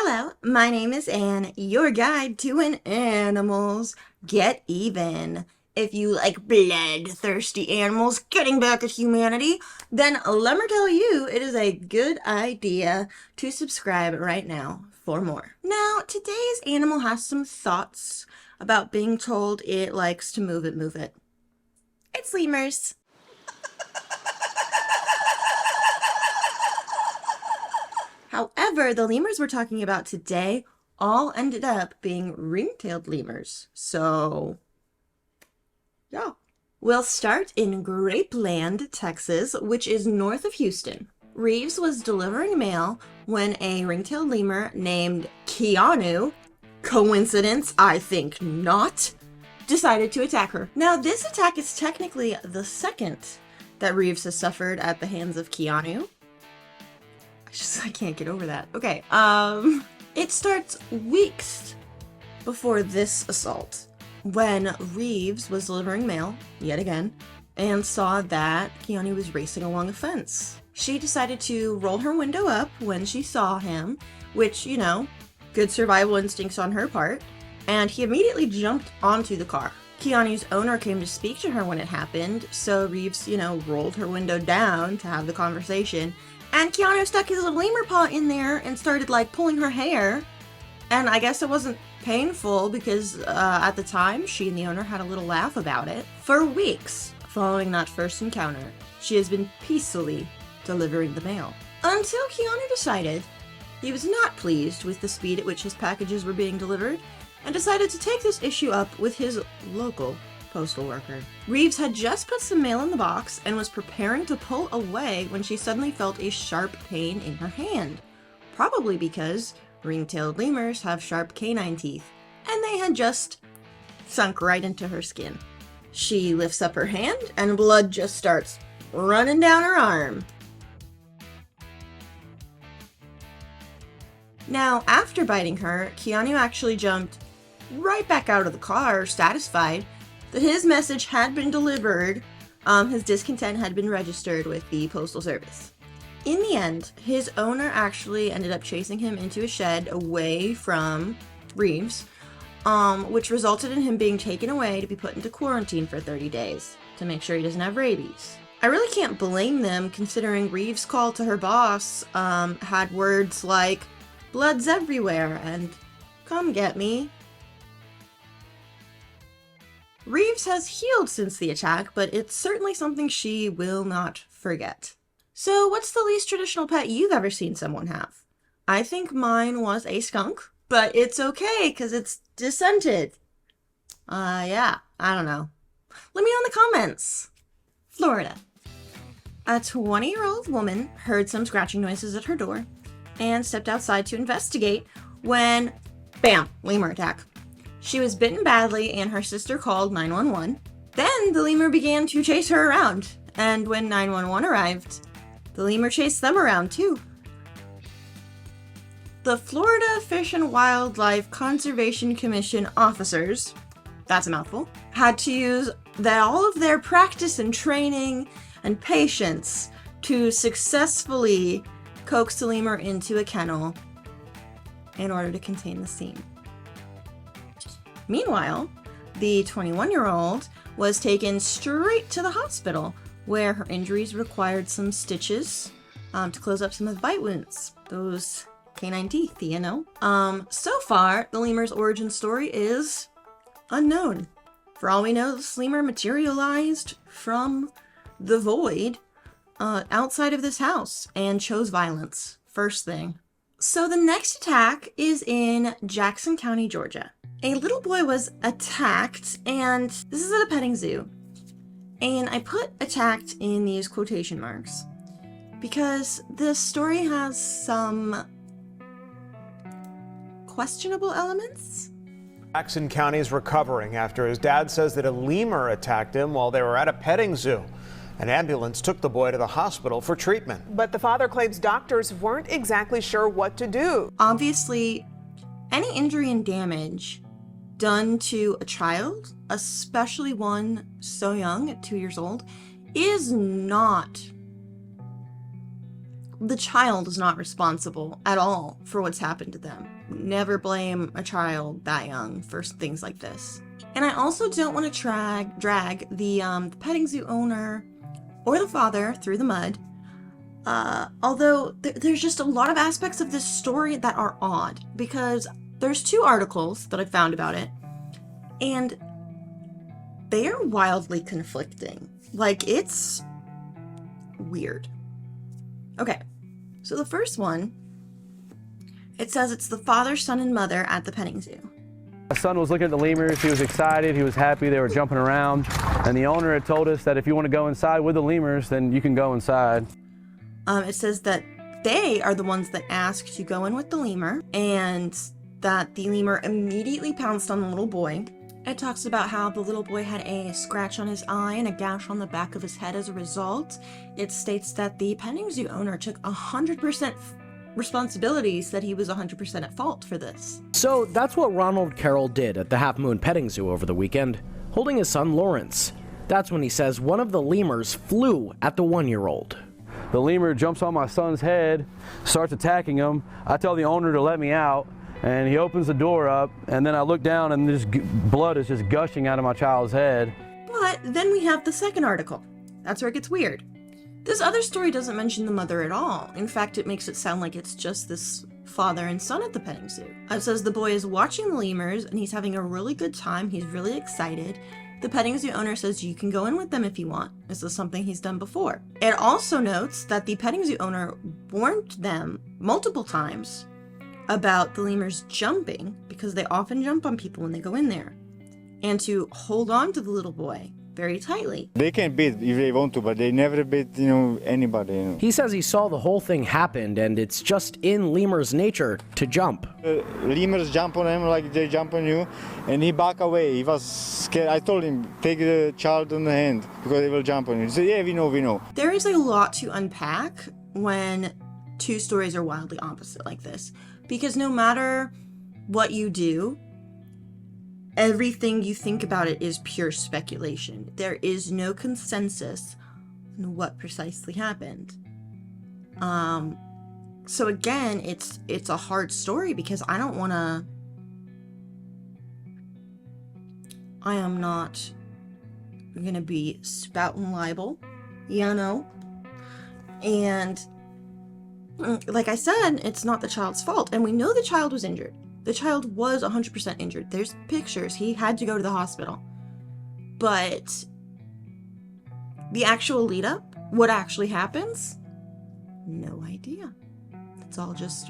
Hello, my name is Anne, your guide to an animals get even. If you like bloodthirsty animals getting back at humanity, then let me tell you it is a good idea to subscribe right now for more. Now, today's animal has some thoughts about being told it likes to move it, move it. It's lemurs. However, the lemurs we're talking about today all ended up being ring-tailed lemurs. So, yeah. We'll start in Grapeland, Texas, which is north of Houston. Reeves was delivering mail when a ring-tailed lemur named Keanu, coincidence? I think not, decided to attack her. Now, this attack is technically the second that Reeves has suffered at the hands of Keanu. I can't get over that. Okay, it starts weeks before this assault when Reeves was delivering mail, yet again, and saw that Keanu was racing along a fence. She decided to roll her window up when she saw him, which, you know, good survival instincts on her part, and he immediately jumped onto the car. Keanu's owner came to speak to her when it happened, so Reeves, rolled her window down to have the conversation. And Keanu stuck his little lemur paw in there and started, pulling her hair. And I guess it wasn't painful because at the time, she and the owner had a little laugh about it. For weeks following that first encounter, she has been peacefully delivering the mail. Until Keanu decided he was not pleased with the speed at which his packages were being delivered and decided to take this issue up with his local postal worker. Reeves had just put some mail in the box and was preparing to pull away when she suddenly felt a sharp pain in her hand. Probably because ring-tailed lemurs have sharp canine teeth, and they had just sunk right into her skin. She lifts up her hand and blood just starts running down her arm. Now, after biting her, Keanu actually jumped right back out of the car, satisfied that his message had been delivered. His discontent had been registered with the Postal Service. In the end, his owner actually ended up chasing him into a shed away from Reeves, which resulted in him being taken away to be put into quarantine for 30 days to make sure he doesn't have rabies. I really can't blame them considering Reeves' call to her boss had words like, "Blood's everywhere," and "Come get me." Reeves has healed since the attack, but it's certainly something she will not forget. So what's the least traditional pet you've ever seen someone have? I think mine was a skunk, but it's okay because it's descented. Yeah, I don't know. Let me know in the comments. Florida. A 20-year-old woman heard some scratching noises at her door and stepped outside to investigate when, bam, lemur attack. She was bitten badly and her sister called 911. Then the lemur began to chase her around, and when 911 arrived, the lemur chased them around too. The Florida Fish and Wildlife Conservation Commission officers, that's a mouthful, had to use all of their practice and training and patience to successfully coax the lemur into a kennel in order to contain the scene. Meanwhile, the 21-year-old was taken straight to the hospital where her injuries required some stitches to close up some of the bite wounds. Those canine teeth, So far, the lemur's origin story is unknown. For all we know, this lemur materialized from the void outside of this house and chose violence. First thing. So the next attack is in Jackson County, Georgia. A little boy was attacked, and this is at a petting zoo. And I put attacked in these quotation marks because the story has some questionable elements. Jackson County is recovering after his dad says that a lemur attacked him while they were at a petting zoo. An ambulance took the boy to the hospital for treatment. But the father claims doctors weren't exactly sure what to do. Obviously, any injury and damage done to a child, especially one so young at 2 years old, is not the child is not responsible at all for what's happened to them. Never blame a child that young for things like this. And I also don't want to drag the petting zoo owner or the father through the mud. Although there's just a lot of aspects of this story that are odd, because there's 2 articles that I found about it, and they are wildly conflicting. Like, it's weird. Okay, so the first one, it says it's the father, son, and mother at the petting zoo. My son was looking at the lemurs, he was excited, he was happy, they were jumping around, and the owner had told us that if you want to go inside with the lemurs, then you can go inside. It says that they are the ones that asked to go in with the lemur, and that the lemur immediately pounced on the little boy. It talks about how the little boy had a scratch on his eye and a gash on the back of his head as a result. It states that the petting zoo owner took 100% responsibility, said he was 100% at fault for this. So that's what Ronald Carroll did at the Half Moon Petting Zoo over the weekend, holding his son Lawrence. That's when he says one of the lemurs flew at the 1-year-old. The lemur jumps on my son's head, starts attacking him. I tell the owner to let me out, and he opens the door up, and then I look down and this blood is just gushing out of my child's head. But then we have the second article. That's where it gets weird. This other story doesn't mention the mother at all. In fact, it makes it sound like it's just this father and son at the petting zoo. It says the boy is watching the lemurs and he's having a really good time. He's really excited. The petting zoo owner says you can go in with them if you want. This is something he's done before. It also notes that the petting zoo owner warned them multiple times about the lemurs jumping, because they often jump on people when they go in there, and to hold on to the little boy very tightly. They can beat if they want to, but they never beat, anybody. He says he saw the whole thing happen, and it's just in lemurs' nature to jump. Lemurs jump on him like they jump on you, and he back away. He was scared. I told him, take the child on the hand, because they will jump on you. He said, yeah, we know. There is a lot to unpack when 2 stories are wildly opposite like this, because no matter what you do, everything you think about it is pure speculation. There is no consensus on what precisely happened. So again, it's a hard story, because I am not gonna be spouting libel, and like I said, it's not the child's fault, and we know the child was injured. The child was 100% injured. There's pictures. He had to go to the hospital. But the actual lead up, what actually happens? No idea. It's all just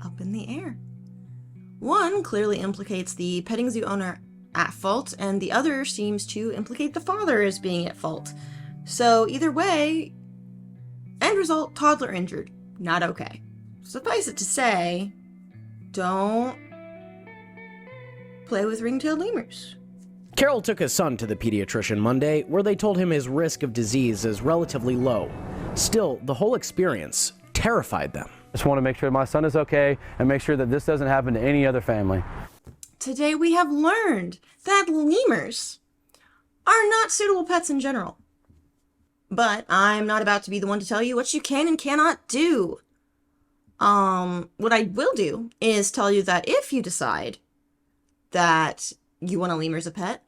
up in the air. One clearly implicates the petting zoo owner at fault, and the other seems to implicate the father as being at fault. So either way, end result, toddler injured. Not okay. Suffice it to say, don't play with ring-tailed lemurs. Carroll took his son to the pediatrician Monday, where they told him his risk of disease is relatively low. Still, the whole experience terrified them. I just want to make sure my son is okay and make sure that this doesn't happen to any other family. Today we have learned that lemurs are not suitable pets in general. But I'm not about to be the one to tell you what you can and cannot do. What I will do is tell you that if you decide that you want a lemur as a pet,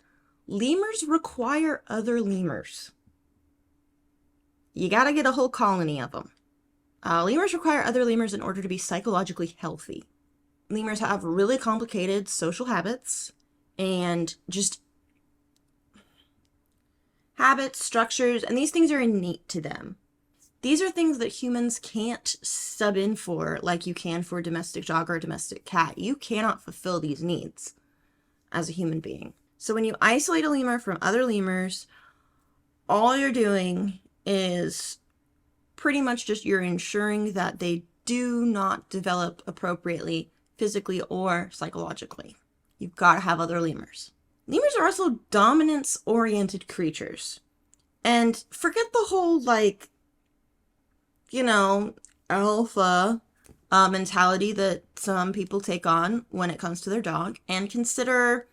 lemurs require other lemurs. You gotta get a whole colony of them. Lemurs require other lemurs in order to be psychologically healthy. Lemurs have really complicated social habits and just habits, structures, and these things are innate to them. These are things that humans can't sub in for like you can for a domestic dog or a domestic cat. You cannot fulfill these needs as a human being. So when you isolate a lemur from other lemurs, all you're doing is pretty much just you're ensuring that they do not develop appropriately physically or psychologically. You've got to have other lemurs. Lemurs are also dominance-oriented creatures. And forget the whole, alpha mentality that some people take on when it comes to their dog, and consider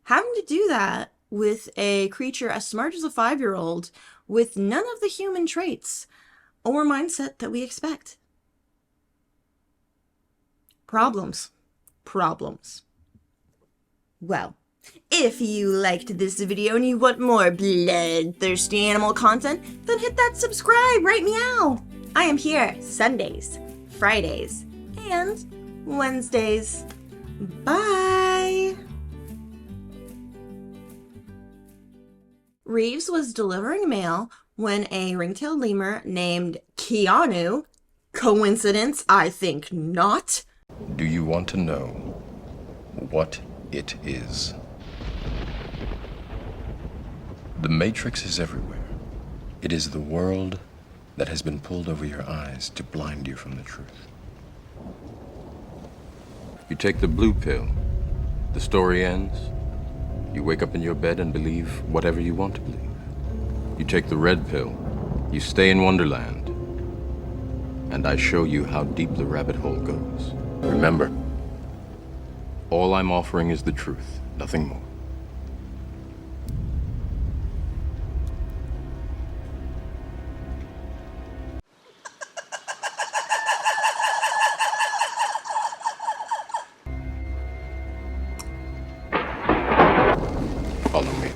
having to do that with a creature as smart as a 5-year-old with none of the human traits. or mindset that we expect. Problems. Problems. Well, if you liked this video and you want more bloodthirsty animal content, then hit that subscribe right meow. I am here Sundays, Fridays, and Wednesdays. Bye! Reeves was delivering mail when a ring-tailed lemur named Keanu, coincidence? I think not. Do you want to know what it is? The Matrix is everywhere. It is the world that has been pulled over your eyes to blind you from the truth. You take the blue pill, the story ends. You wake up in your bed and believe whatever you want to believe. You take the red pill, you stay in Wonderland, and I show you how deep the rabbit hole goes. Remember, all I'm offering is the truth, nothing more. Follow me.